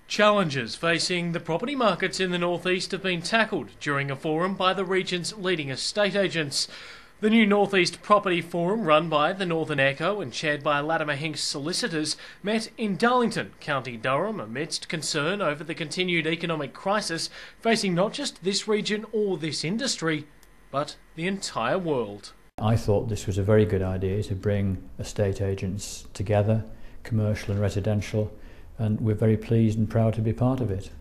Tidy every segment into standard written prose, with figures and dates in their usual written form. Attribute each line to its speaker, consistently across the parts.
Speaker 1: Challenges facing the property markets in the northeast have been tackled during a forum by the region's leading estate agents. The new Northeast Property Forum, run by the Northern Echo and chaired by Latimer Hinks solicitors, met in Darlington, County Durham, amidst concern over the continued economic crisis facing not just this region or this industry, but the entire world.
Speaker 2: I thought this was a very good idea to bring estate agents together, commercial and residential, and we're very pleased and proud to be part of it.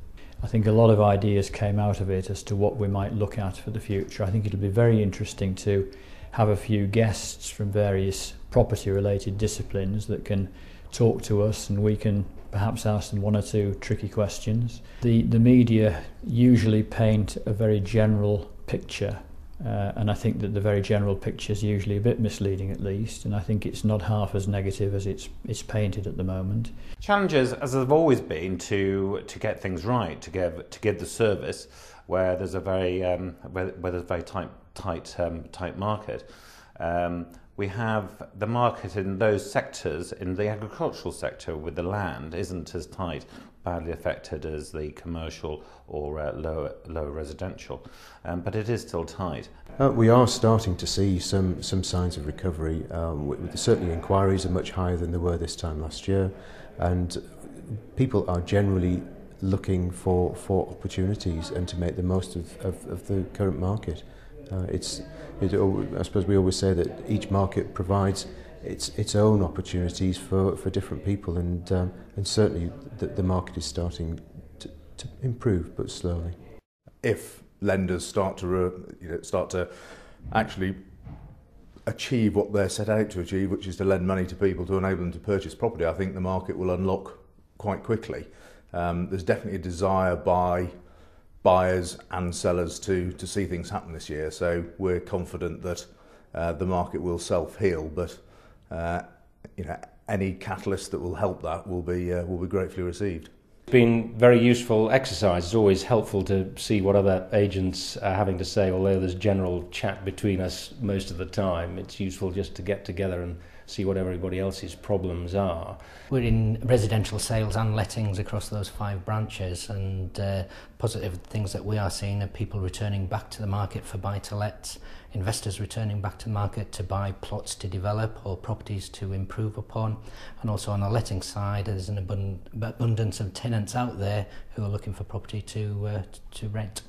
Speaker 2: I think a lot of ideas came out of it as to what we might look at for the future. I think it'll be very interesting to have a few guests from various property-related disciplines that can talk to us, and we can perhaps ask them one or two tricky questions. The media usually paint a very general picture, and I think that the very general picture is usually a bit misleading, at least, and I think it's not half as negative as it's painted at the moment.
Speaker 3: Challenges, as there have always been, to get things right, to give the service where there's a very tight market. We have the market in those sectors, in the agricultural sector with the land, isn't as tight, badly affected as the commercial or lower residential, but it is still tight.
Speaker 4: We are starting to see some signs of recovery. Certainly inquiries are much higher than they were this time last year, and people are generally looking for opportunities and to make the most of the current market. I suppose we always say that each market provides its own opportunities for different people, and certainly the market is starting to improve, but slowly.
Speaker 5: If lenders start to actually achieve what they're set out to achieve, which is to lend money to people to enable them to purchase property, I think the market will unlock quite quickly. There's definitely a desire by buyers and sellers to see things happen this year, so we're confident that the market will self-heal, but any catalyst that will help that will be gratefully received.
Speaker 6: It's been very useful exercise. It's always helpful to see what other agents are having to say, although there's general chat between us most of the time. It's useful just to get together and see what everybody else's problems are.
Speaker 7: We're in residential sales and lettings across those 5 branches, and positive things that we are seeing are people returning back to the market for buy-to-lets, investors returning back to the market to buy plots to develop or properties to improve upon, and also on the letting side there's an abundance of tenants out there who are looking for property to rent.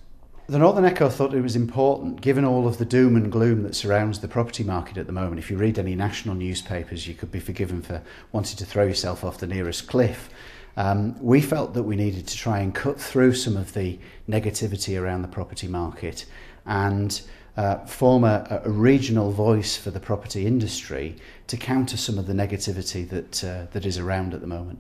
Speaker 8: The Northern Echo thought it was important, given all of the doom and gloom that surrounds the property market at the moment. If you read any national newspapers, you could be forgiven for wanting to throw yourself off the nearest cliff. We felt that we needed to try and cut through some of the negativity around the property market and form a regional voice for the property industry to counter some of the negativity that is around at the moment.